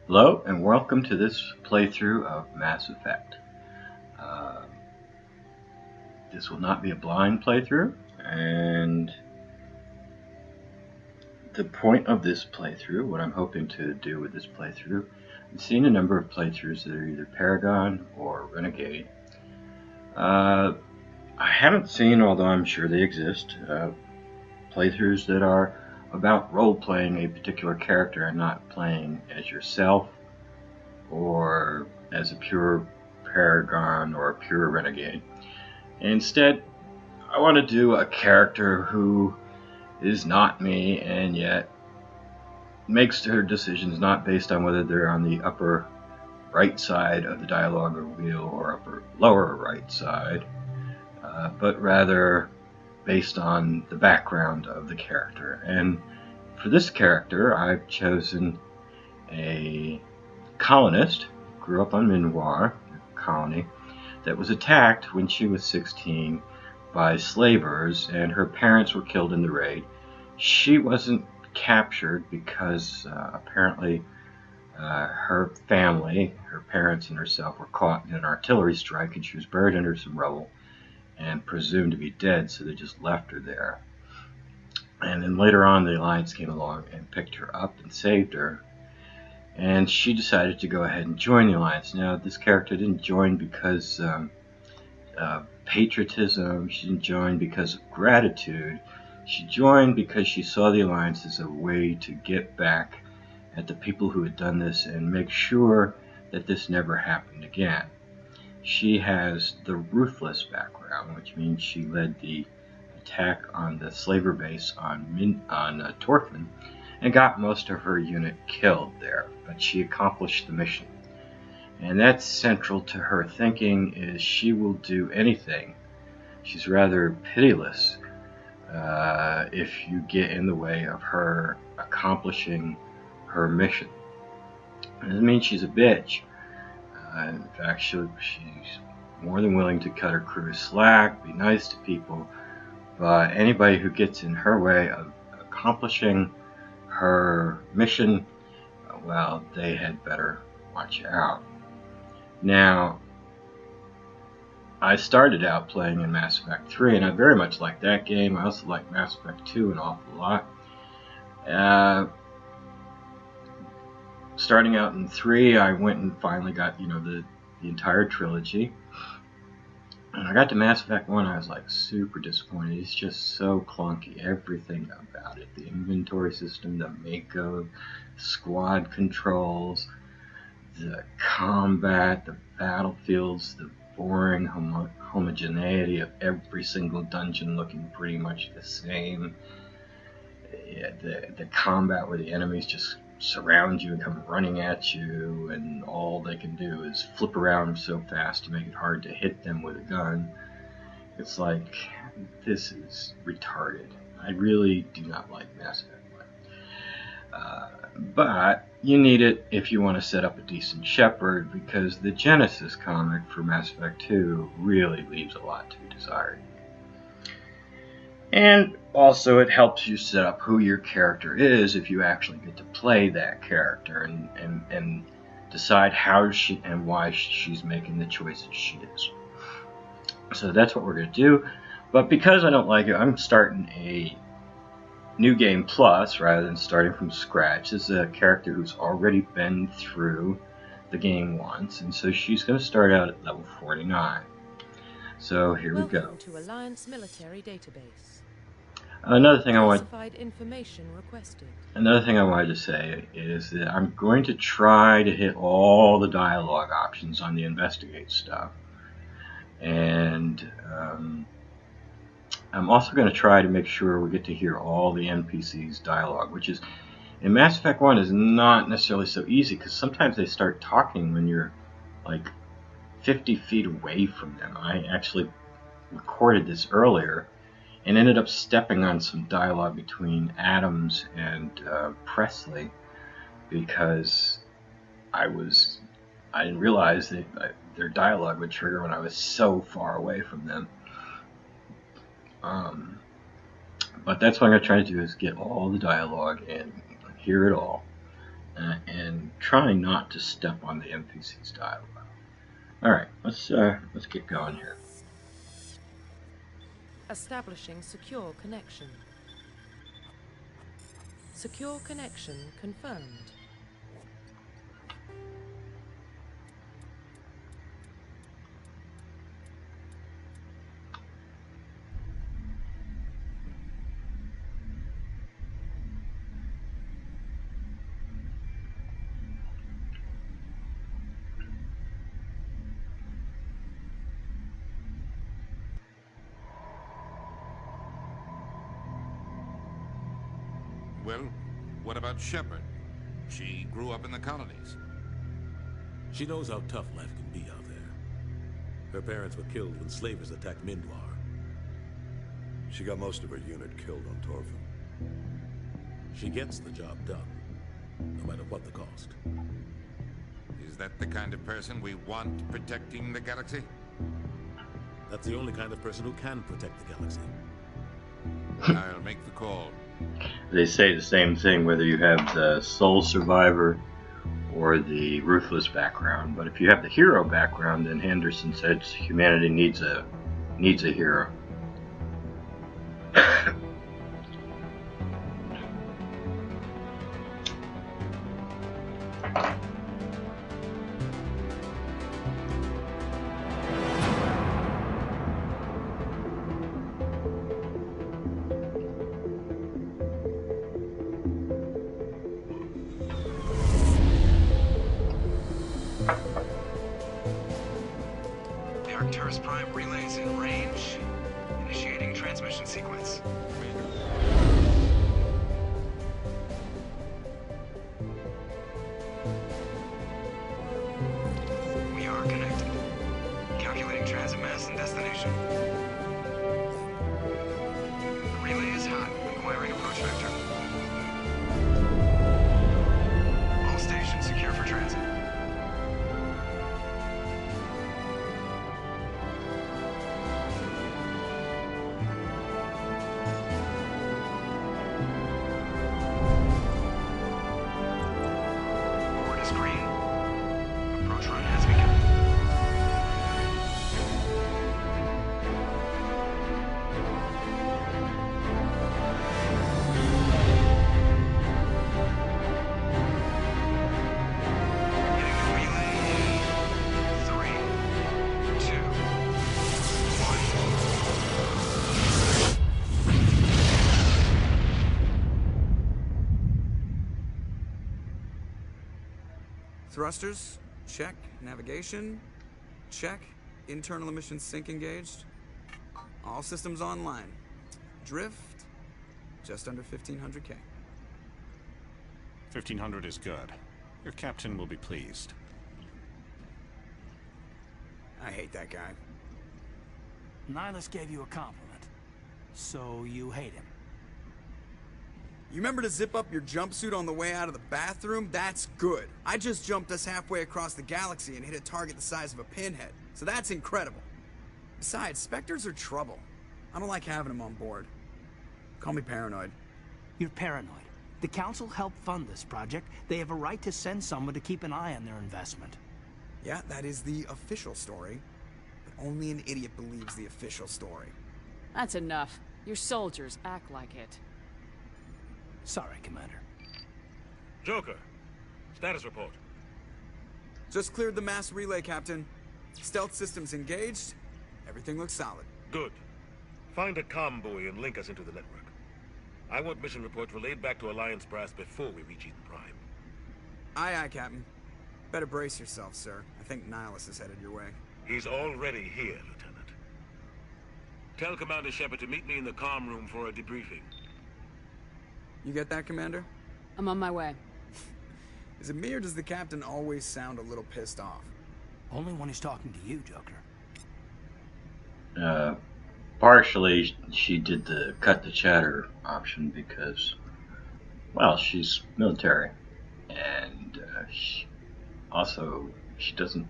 Hello and welcome to this playthrough of Mass Effect. Uh, this will not be a blind playthrough, and the point of this playthrough, what I'm hoping to do with this playthrough, I've seen a number of playthroughs that are either Paragon or Renegade. I haven't seen, although I'm sure they exist, playthroughs that are about role-playing a particular character and not playing as yourself or as a pure Paragon or a pure Renegade. Instead, I want to do a character who is not me and yet makes her decisions not based on whether they're on the upper right side of the dialogue or wheel or upper lower right side, but rather based on the background of the character. And for this character, I've chosen a colonist, grew up on ME1, a colony, that was attacked when she was 16 by slavers, and her parents were killed in the raid. She wasn't captured because apparently her family, her parents and herself, were caught in an artillery strike, and she was buried under some rubble and presumed to be dead, so they just left her there. And then later on, the Alliance came along and picked her up and saved her, and she decided to go ahead and join the Alliance. Now, this character didn't join because patriotism, she didn't join because of gratitude. She joined because she saw the Alliance as a way to get back at the people who had done this and make sure that this never happened again. She has the Ruthless background, which means she led the attack on the slaver base on Torfin and got most of her unit killed there, but she accomplished the mission. And that's central to her thinking, is she will do anything. She's rather pitiless if you get in the way of her accomplishing her mission. It doesn't mean she's a bitch. In fact, she's more than willing to cut her crew slack, be nice to people, but anybody who gets in her way of accomplishing her mission, well, they had better watch out. Now, I started out playing in Mass Effect 3, and I very much like that game. I also like Mass Effect 2 an awful lot. Starting out in 3, I went and finally got, the entire trilogy. And I got to Mass Effect 1, I was like super disappointed. It's just so clunky, everything about it. The inventory system, the Mako, squad controls, the combat, the battlefields, the boring homogeneity of every single dungeon looking pretty much the same. The combat where the enemies just surround you and come running at you, and all they can do is flip around so fast to make it hard to hit them with a gun. It's like, this is retarded. I really do not like Mass Effect 1. But you need it if you want to set up a decent Shepard, because the Genesis comic for Mass Effect 2 really leaves a lot to be desired. And also, it helps you set up who your character is if you actually get to play that character and decide how she and why she's making the choices she is. So that's what we're going to do. But because I don't like it, I'm starting a New Game Plus rather than starting from scratch. This is a character who's already been through the game once, and so she's going to start out at level 49. So here we go. Welcome to Alliance Military Database. Another thing I wanted to say is that I'm going to try to hit all the dialogue options on the investigate stuff, and I'm also going to try to make sure we get to hear all the NPCs' dialogue, which is, in Mass Effect 1, is not necessarily so easy, because sometimes they start talking when you're like 50 feet away from them. I actually recorded this earlier and ended up stepping on some dialogue between Adams and Presley, because I didn't realize that their dialogue would trigger when I was so far away from them. But that's what I'm going to try to do, is get all the dialogue and hear it all, and trying not to step on the NPC's dialogue. Alright, let's get going here. Establishing secure connection. Secure connection confirmed. Well, what about Shepard? She grew up in the colonies. She knows how tough life can be out there. Her parents were killed when slavers attacked Mindwar. She got most of her unit killed on Torfin. She gets the job done, no matter what the cost. Is that the kind of person we want protecting the galaxy? That's the only kind of person who can protect the galaxy. I'll make the call. They say the same thing whether you have the sole survivor or the ruthless background. But if you have the hero background, then Henderson says humanity needs a hero. Arcturus Prime relays in range. Initiating transmission sequence. We are connected. Calculating transit mass and destination. The relay is hot, acquiring approach vector. All stations secure for transit. Thrusters, check. Navigation, check. Internal emissions sync engaged. All systems online. Drift, just under 1500K. 1500 is good. Your captain will be pleased. I hate that guy. Nihilus gave you a compliment. So you hate him. You remember to zip up your jumpsuit on the way out of the bathroom? That's good. I just jumped us halfway across the galaxy and hit a target the size of a pinhead. So that's incredible. Besides, Spectres are trouble. I don't like having them on board. Call me paranoid. You're paranoid. The Council helped fund this project. They have a right to send someone to keep an eye on their investment. Yeah, that is the official story. But only an idiot believes the official story. That's enough. Your soldiers act like it. Sorry, Commander. Joker, status report. Just cleared the mass relay, Captain. Stealth systems engaged. Everything looks solid. Good. Find a comm buoy and link us into the network. I want mission reports relayed back to Alliance brass before we reach Eden Prime. Aye, aye, Captain. Better brace yourself, sir. I think Nihilus is headed your way. He's already here, Lieutenant. Tell Commander Shepard to meet me in the comm room for a debriefing. You get that, Commander? I'm on my way. Is it me or does the Captain always sound a little pissed off? Only when he's talking to you, Joker. Partially, she did the cut the chatter option because, well, she's military. And she doesn't...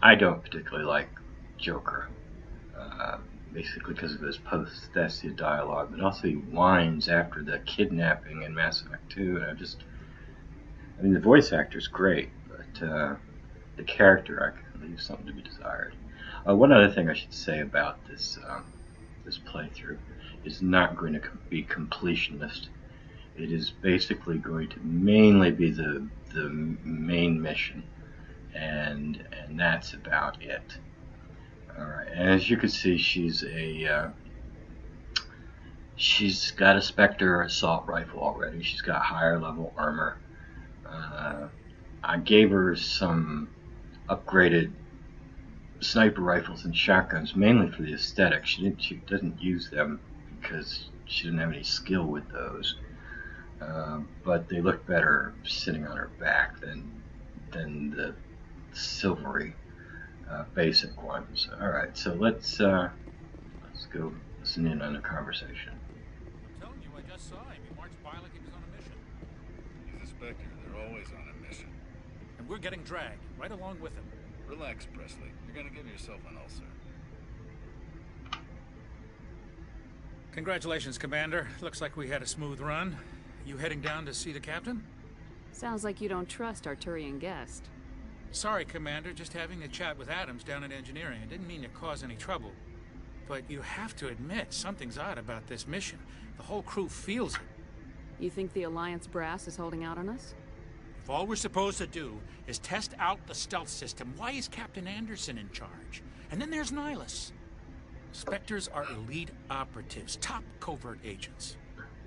I don't particularly like Joker. Basically because of his post-Thessia dialogue, but also he whines after the kidnapping in Mass Effect 2, and I mean, the voice actor's great, but the character, I can leave something to be desired. One other thing I should say about this this playthrough is not going to be completionist. It is basically going to mainly be the main mission, and that's about it. All right, and as you can see, she's got a Spectre assault rifle already. She's got higher level armor. I gave her some upgraded sniper rifles and shotguns, mainly for the aesthetic. She doesn't use them because she didn't have any skill with those. But they look better sitting on her back than the silvery basic ones. All right, so let's go listen in on the conversation. I'm telling you, I just saw him. He marched by like he was on a mission. He's a Spectre. They're always on a mission. And we're getting dragged, right along with him. Relax, Presley. You're gonna give yourself an ulcer. Congratulations, Commander. Looks like we had a smooth run. You heading down to see the captain? Sounds like you don't trust our Turian guest. Sorry, Commander. Just having a chat with Adams down in engineering. I didn't mean to cause any trouble. But you have to admit, something's odd about this mission. The whole crew feels it. You think the Alliance brass is holding out on us? If all we're supposed to do is test out the stealth system, why is Captain Anderson in charge? And then there's Nihilus. Spectres are elite operatives, top covert agents.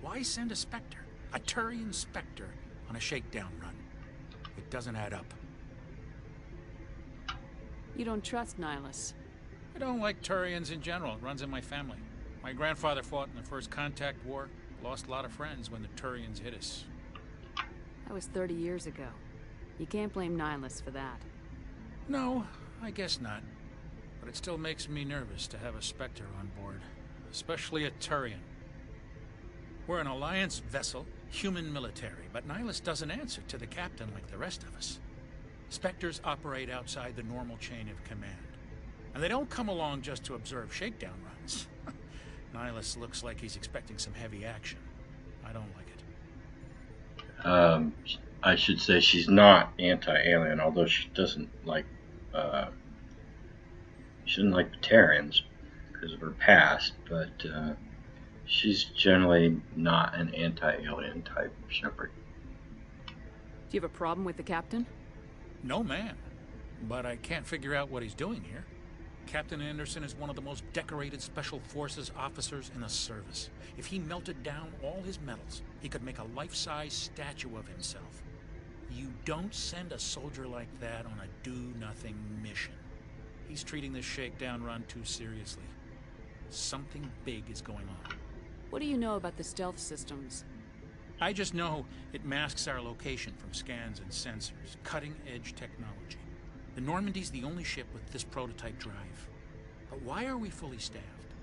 Why send a Spectre, a Turian Spectre, on a shakedown run? It doesn't add up. You don't trust Nihilus? I don't like Turians in general. It runs in my family. My grandfather fought in the First Contact War, lost a lot of friends when the Turians hit us. That was 30 years ago. You can't blame Nihilus for that. No, I guess not. But it still makes me nervous to have a Spectre on board, especially a Turian. We're an Alliance vessel, human military, but Nihilus doesn't answer to the captain like the rest of us. Spectres operate outside the normal chain of command. And they don't come along just to observe shakedown runs. Nihilus looks like he's expecting some heavy action. I don't like it. I should say she's not anti-alien, although she doesn't like Batarians because of her past, but she's generally not an anti-alien type Shepard. Do you have a problem with the captain? No, man. But I can't figure out what he's doing here. Captain Anderson is one of the most decorated Special Forces officers in the service. If he melted down all his medals, he could make a life-size statue of himself. You don't send a soldier like that on a do-nothing mission. He's treating this shakedown run too seriously. Something big is going on. What do you know about the stealth systems? I just know it masks our location from scans and sensors. Cutting-edge technology. The Normandy's the only ship with this prototype drive. But why are we fully staffed?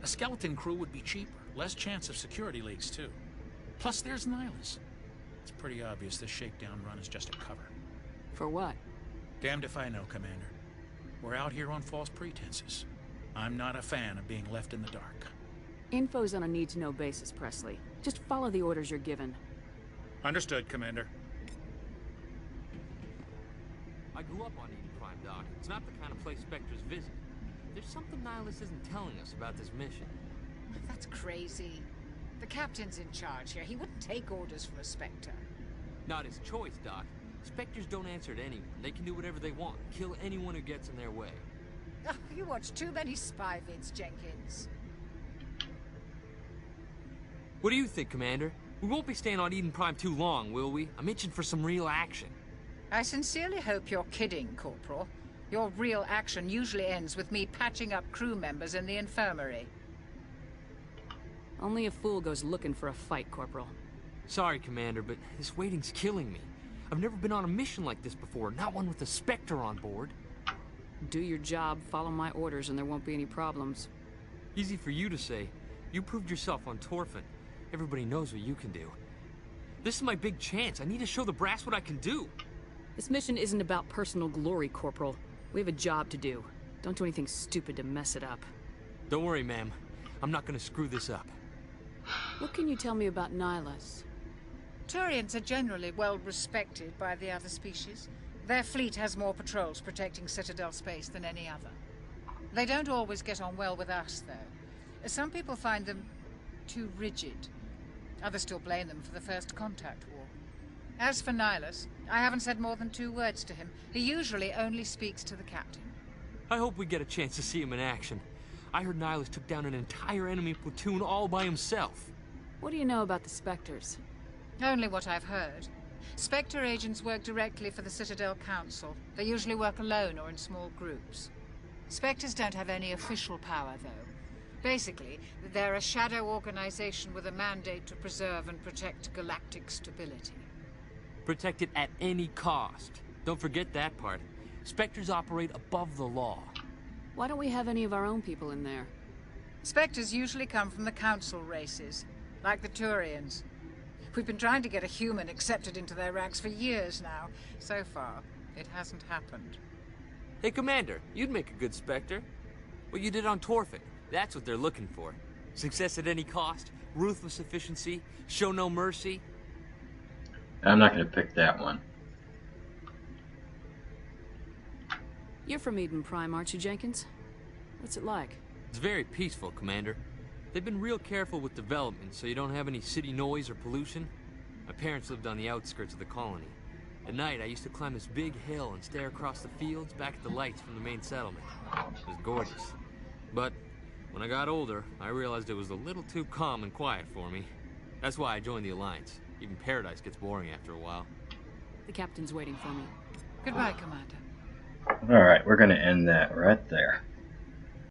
A skeleton crew would be cheaper, less chance of security leaks too. Plus there's Nihilus. It's pretty obvious this shakedown run is just a cover. For what? Damned if I know, Commander. We're out here on false pretenses. I'm not a fan of being left in the dark. Info's on a need-to-know basis, Presley. Just follow the orders you're given. Understood, Commander. I grew up on Eden Prime, Doc. It's not the kind of place Spectres visit. There's something Nihilus isn't telling us about this mission. That's crazy. The captain's in charge here. He wouldn't take orders from a Spectre. Not his choice, Doc. Spectres don't answer to anyone. They can do whatever they want. Kill anyone who gets in their way. Oh, you watch too many spy vids, Jenkins. What do you think, Commander? We won't be staying on Eden Prime too long, will we? I'm itching for some real action. I sincerely hope you're kidding, Corporal. Your real action usually ends with me patching up crew members in the infirmary. Only a fool goes looking for a fight, Corporal. Sorry, Commander, but this waiting's killing me. I've never been on a mission like this before, not one with a Spectre on board. Do your job, follow my orders, and there won't be any problems. Easy for you to say. You proved yourself on Torfin. Everybody knows what you can do. This is my big chance. I need to show the brass what I can do. This mission isn't about personal glory, Corporal. We have a job to do. Don't do anything stupid to mess it up. Don't worry, ma'am. I'm not gonna screw this up. What can you tell me about Nihilus? Turians are generally well respected by the other species. Their fleet has more patrols protecting Citadel space than any other. They don't always get on well with us, though. Some people find them too rigid. Others still blame them for the First Contact War. As for Nihilus, I haven't said more than 2 words to him. He usually only speaks to the captain. I hope we get a chance to see him in action. I heard Nihilus took down an entire enemy platoon all by himself. What do you know about the Spectres? Only what I've heard. Spectre agents work directly for the Citadel Council. They usually work alone or in small groups. Spectres don't have any official power, though. Basically, they're a shadow organization with a mandate to preserve and protect galactic stability. Protect it at any cost. Don't forget that part. Spectres operate above the law. Why don't we have any of our own people in there? Spectres usually come from the Council races, like the Turians. We've been trying to get a human accepted into their ranks for years now. So far, it hasn't happened. Hey, Commander, you'd make a good Spectre. What you did on Torfin, that's what they're looking for. Success at any cost, ruthless efficiency, show no mercy. I'm not going to pick that one. You're from Eden Prime, aren't you, Jenkins? What's it like? It's very peaceful, Commander. They've been real careful with development, so you don't have any city noise or pollution. My parents lived on the outskirts of the colony. At night, I used to climb this big hill and stare across the fields back at the lights from the main settlement. It was gorgeous. But when I got older, I realized it was a little too calm and quiet for me. That's why I joined the Alliance. Even Paradise gets boring after a while. The captain's waiting for me. Goodbye, Commander. Alright, we're going to end that right there.